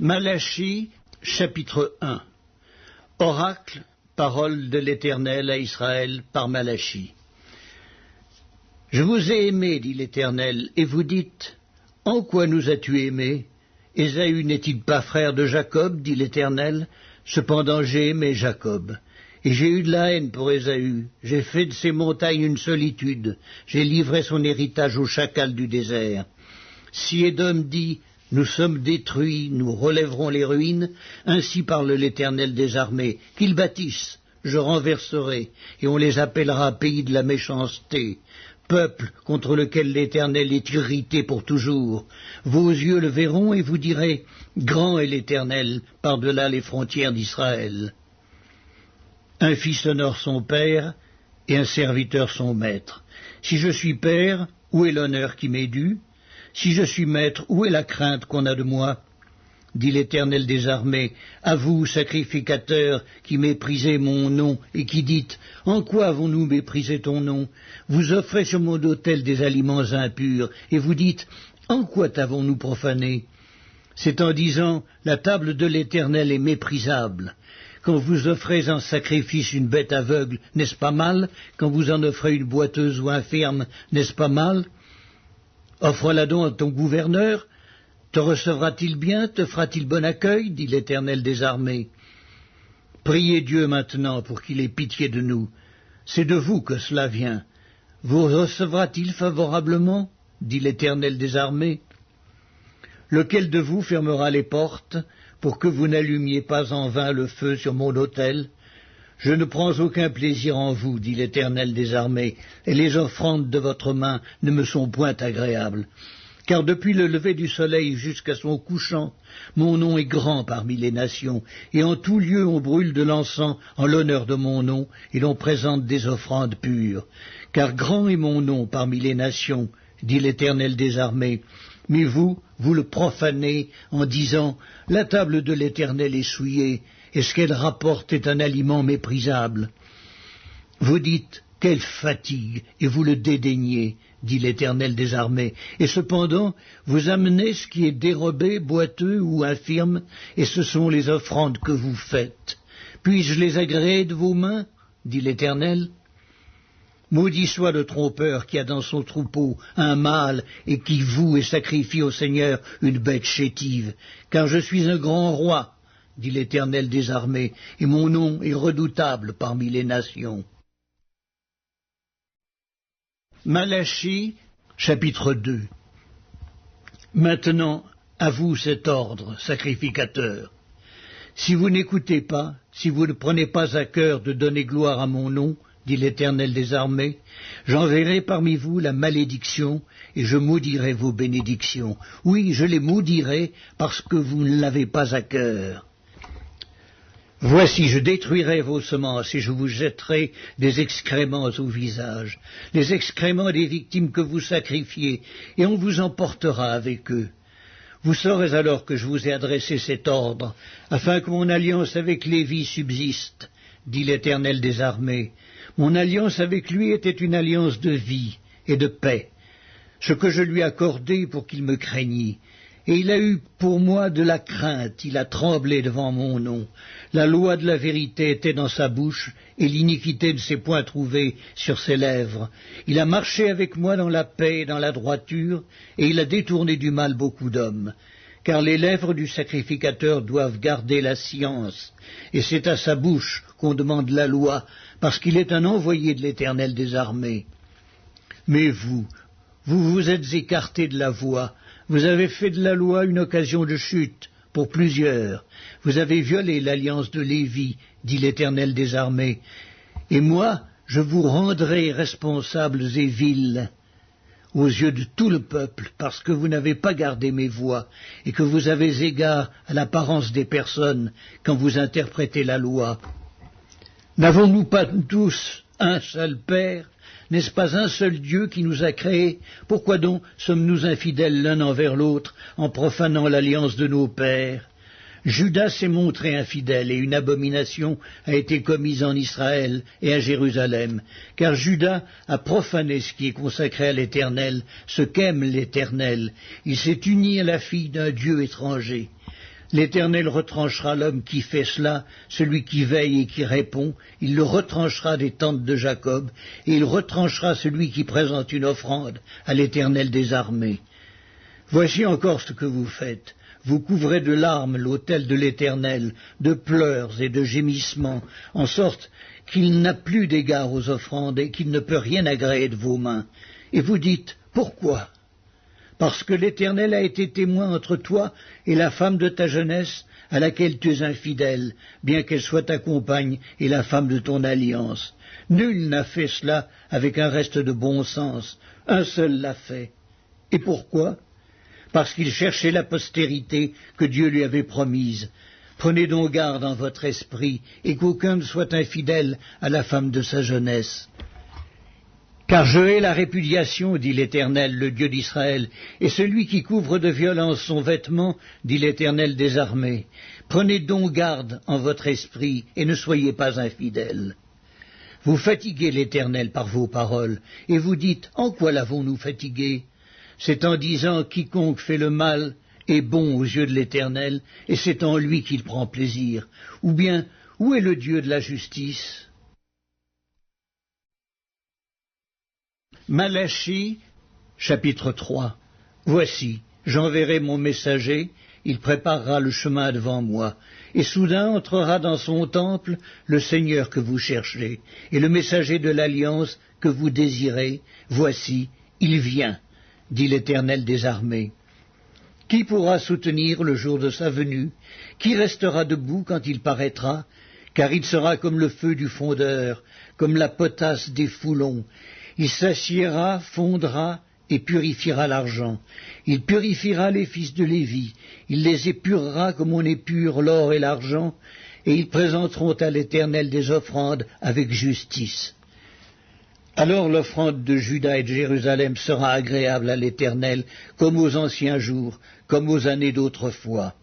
Malachie, chapitre 1. Oracle, parole de l'Éternel à Israël par Malachie. Je vous ai aimé, dit l'Éternel, et vous dites, en quoi nous as-tu aimés? Ésaü n'est-il pas frère de Jacob, dit l'Éternel? Cependant j'ai aimé Jacob, et j'ai eu de la haine pour Ésaü. J'ai fait de ses montagnes une solitude, j'ai livré son héritage aux chacals du désert. Si Édom dit, nous sommes détruits, nous relèverons les ruines, ainsi parle l'Éternel des armées, qu'ils bâtissent, je renverserai, et on les appellera pays de la méchanceté, peuple contre lequel l'Éternel est irrité pour toujours. Vos yeux le verront et vous direz, grand est l'Éternel par-delà les frontières d'Israël. Un fils honore son père, et un serviteur son maître. Si je suis père, où est l'honneur qui m'est dû? Si je suis maître, où est la crainte qu'on a de moi? Dit l'Éternel des armées, à vous, sacrificateurs, qui méprisez mon nom, et qui dites, en quoi avons-nous méprisé ton nom? Vous offrez sur mon autel des aliments impurs, et vous dites, en quoi t'avons-nous profané? C'est en disant, la table de l'Éternel est méprisable. Quand vous offrez en sacrifice une bête aveugle, n'est-ce pas mal? Quand vous en offrez une boiteuse ou infirme, n'est-ce pas mal? Offre-la donc à ton gouverneur. Te recevra-t-il bien, te fera-t-il bon accueil, dit l'Éternel des armées. Priez Dieu maintenant pour qu'il ait pitié de nous. C'est de vous que cela vient. Vous recevra-t-il favorablement, dit l'Éternel des armées. Lequel de vous fermera les portes pour que vous n'allumiez pas en vain le feu sur mon autel? Je ne prends aucun plaisir en vous, dit l'Éternel des armées, et les offrandes de votre main ne me sont point agréables. Car depuis le lever du soleil jusqu'à son couchant, mon nom est grand parmi les nations, et en tout lieu on brûle de l'encens en l'honneur de mon nom, et l'on présente des offrandes pures. Car grand est mon nom parmi les nations, dit l'Éternel des armées. Mais vous le profanez en disant, la table de l'Éternel est souillée, et ce qu'elle rapporte est un aliment méprisable. Vous dites, quelle fatigue, et vous le dédaignez, dit l'Éternel des armées, et cependant vous amenez ce qui est dérobé, boiteux ou infirme, et ce sont les offrandes que vous faites. Puis-je les agréer de vos mains, dit l'Éternel? Maudit soit le trompeur qui a dans son troupeau un mâle et qui voue et sacrifie au Seigneur une bête chétive, car je suis un grand roi, dit l'Éternel des armées, et mon nom est redoutable parmi les nations. Malachie, chapitre 2. Maintenant, à vous cet ordre, sacrificateurs. Si vous n'écoutez pas, si vous ne prenez pas à cœur de donner gloire à mon nom, dit l'Éternel des armées, j'enverrai parmi vous la malédiction, et je maudirai vos bénédictions. Oui, je les maudirai, parce que vous ne l'avez pas à cœur. Voici, je détruirai vos semences, et je vous jetterai des excréments au visage, les excréments des victimes que vous sacrifiez, et on vous emportera avec eux. Vous saurez alors que je vous ai adressé cet ordre, afin que mon alliance avec Lévi subsiste, dit l'Éternel des armées. Mon alliance avec lui était une alliance de vie et de paix, ce que je lui ai accordé pour qu'il me craignît. Et il a eu pour moi de la crainte, il a tremblé devant mon nom. La loi de la vérité était dans sa bouche, et l'iniquité ne s'est point trouvée sur ses lèvres. Il a marché avec moi dans la paix et dans la droiture, et il a détourné du mal beaucoup d'hommes. Car les lèvres du sacrificateur doivent garder la science, et c'est à sa bouche qu'on demande la loi, parce qu'il est un envoyé de l'Éternel des armées. Mais vous vous êtes écartés de la voie, vous avez fait de la loi une occasion de chute pour plusieurs, vous avez violé l'alliance de Lévi, dit l'Éternel des armées, et moi je vous rendrai responsables et vils aux yeux de tout le peuple, parce que vous n'avez pas gardé mes voies, et que vous avez égard à l'apparence des personnes quand vous interprétez la loi. N'avons-nous pas tous un seul Père? N'est-ce pas un seul Dieu qui nous a créés? Pourquoi donc sommes-nous infidèles l'un envers l'autre en profanant l'alliance de nos pères? Judas s'est montré infidèle et une abomination a été commise en Israël et à Jérusalem, car Judas a profané ce qui est consacré à l'Éternel, ce qu'aime l'Éternel. Il s'est uni à la fille d'un Dieu étranger. L'Éternel retranchera l'homme qui fait cela, celui qui veille et qui répond, il le retranchera des tentes de Jacob, et il retranchera celui qui présente une offrande à l'Éternel des armées. Voici encore ce que vous faites. Vous couvrez de larmes l'autel de l'Éternel, de pleurs et de gémissements, en sorte qu'il n'a plus d'égard aux offrandes et qu'il ne peut rien agréer de vos mains. Et vous dites, pourquoi ? Parce que l'Éternel a été témoin entre toi et la femme de ta jeunesse, à laquelle tu es infidèle, bien qu'elle soit ta compagne et la femme de ton alliance. Nul n'a fait cela avec un reste de bon sens, un seul l'a fait. Et pourquoi ? Parce qu'il cherchait la postérité que Dieu lui avait promise. Prenez donc garde en votre esprit, et qu'aucun ne soit infidèle à la femme de sa jeunesse. Car je hais la répudiation, dit l'Éternel, le Dieu d'Israël, et celui qui couvre de violence son vêtement, dit l'Éternel des armées. Prenez donc garde en votre esprit, et ne soyez pas infidèles. Vous fatiguez l'Éternel par vos paroles, et vous dites, en quoi l'avons-nous fatigué ? C'est en disant, quiconque fait le mal est bon aux yeux de l'Éternel, et c'est en lui qu'il prend plaisir. Ou bien, où est le Dieu de la justice ? Malachie, chapitre 3. Voici, j'enverrai mon messager, il préparera le chemin devant moi, et soudain entrera dans son temple le Seigneur que vous cherchez, et le messager de l'alliance que vous désirez. Voici, il vient, dit l'Éternel des armées. Qui pourra soutenir le jour de sa venue? Qui restera debout quand il paraîtra? Car il sera comme le feu du fondeur, comme la potasse des foulons. Il s'assiera, fondra et purifiera l'argent. Il purifiera les fils de Lévi. Il les épurera comme on épure l'or et l'argent, et ils présenteront à l'Éternel des offrandes avec justice. Alors l'offrande de Juda et de Jérusalem sera agréable à l'Éternel, comme aux anciens jours, comme aux années d'autrefois.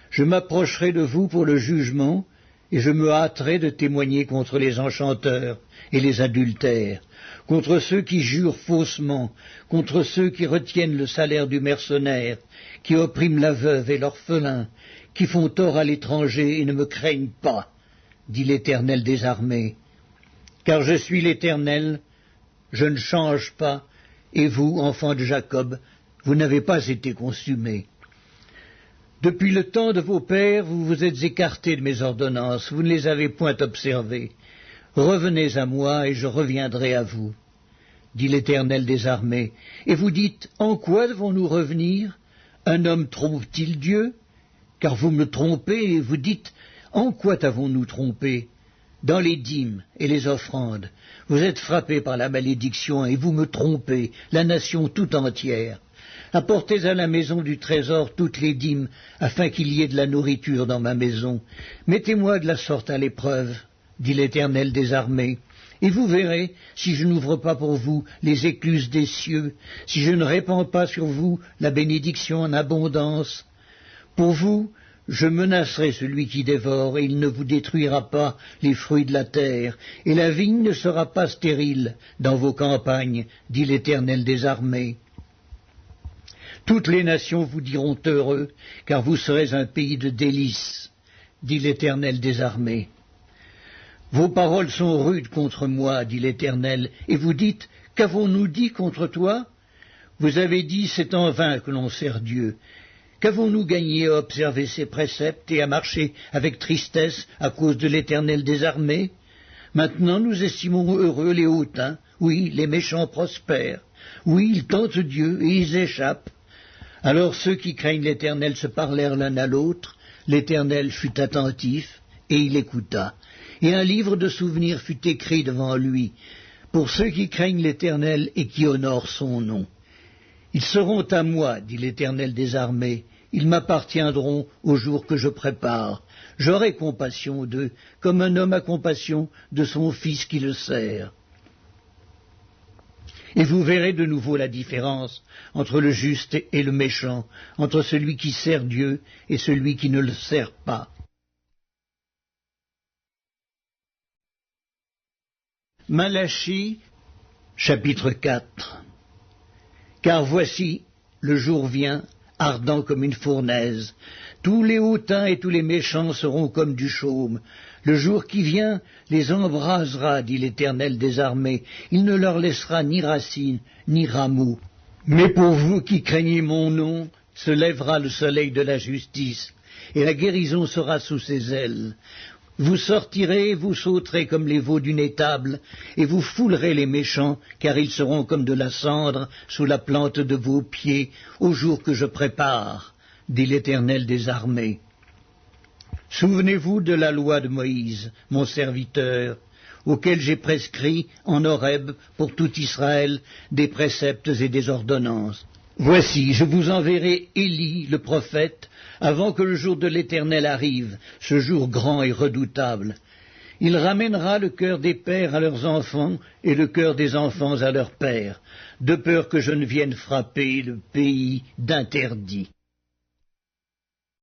Je m'approcherai de vous pour le jugement, et je me hâterai de témoigner contre les enchanteurs et les adultères, contre ceux qui jurent faussement, contre ceux qui retiennent le salaire du mercenaire, qui oppriment la veuve et l'orphelin, qui font tort à l'étranger et ne me craignent pas, dit l'Éternel des armées. Car je suis l'Éternel, je ne change pas, et vous, enfants de Jacob, vous n'avez pas été consumés. Depuis le temps de vos pères, vous vous êtes écartés de mes ordonnances, vous ne les avez point observées. Revenez à moi, et je reviendrai à vous, dit l'Éternel des armées. Et vous dites, en quoi devons-nous revenir? Un homme trompe-t-il Dieu? Car vous me trompez, et vous dites, en quoi t'avons-nous trompé? Dans les dîmes et les offrandes. Vous êtes frappés par la malédiction, et vous me trompez, la nation tout entière. Apportez à la maison du trésor toutes les dîmes, afin qu'il y ait de la nourriture dans ma maison. Mettez-moi de la sorte à l'épreuve, dit l'Éternel des armées, et vous verrez si je n'ouvre pas pour vous les écluses des cieux, si je ne répands pas sur vous la bénédiction en abondance. Pour vous, je menacerai celui qui dévore, et il ne vous détruira pas les fruits de la terre, et la vigne ne sera pas stérile dans vos campagnes, dit l'Éternel des armées. Toutes les nations vous diront heureux, car vous serez un pays de délices, dit l'Éternel des armées. Vos paroles sont rudes contre moi, dit l'Éternel, et vous dites, qu'avons-nous dit contre toi? Vous avez dit, c'est en vain que l'on sert Dieu. Qu'avons-nous gagné à observer ses préceptes et à marcher avec tristesse à cause de l'Éternel des armées? Maintenant nous estimons heureux les hautains, oui, les méchants prospèrent, oui, ils tentent Dieu et ils échappent. Alors ceux qui craignent l'Éternel se parlèrent l'un à l'autre, l'Éternel fut attentif, et il écouta, et un livre de souvenirs fut écrit devant lui, pour ceux qui craignent l'Éternel et qui honorent son nom. Ils seront à moi, dit l'Éternel des armées, ils m'appartiendront au jour que je prépare. J'aurai compassion d'eux, comme un homme a compassion de son fils qui le sert. Et vous verrez de nouveau la différence entre le juste et le méchant, entre celui qui sert Dieu et celui qui ne le sert pas. Malachie, chapitre 4. Car voici, le jour vient, ardent comme une fournaise. Tous les hautains et tous les méchants seront comme du chaume. Le jour qui vient les embrasera, dit l'Éternel des armées. Il ne leur laissera ni racine, ni rameau. Mais pour vous qui craignez mon nom, se lèvera le soleil de la justice, et la guérison sera sous ses ailes. Vous sortirez, vous sauterez comme les veaux d'une étable, et vous foulerez les méchants, car ils seront comme de la cendre sous la plante de vos pieds, au jour que je prépare, dit l'Éternel des armées. Souvenez-vous de la loi de Moïse, mon serviteur, auquel j'ai prescrit en Horeb pour tout Israël des préceptes et des ordonnances. Voici, je vous enverrai Élie, le prophète, avant que le jour de l'Éternel arrive, ce jour grand et redoutable. Il ramènera le cœur des pères à leurs enfants et le cœur des enfants à leurs pères, de peur que je ne vienne frapper le pays d'interdit.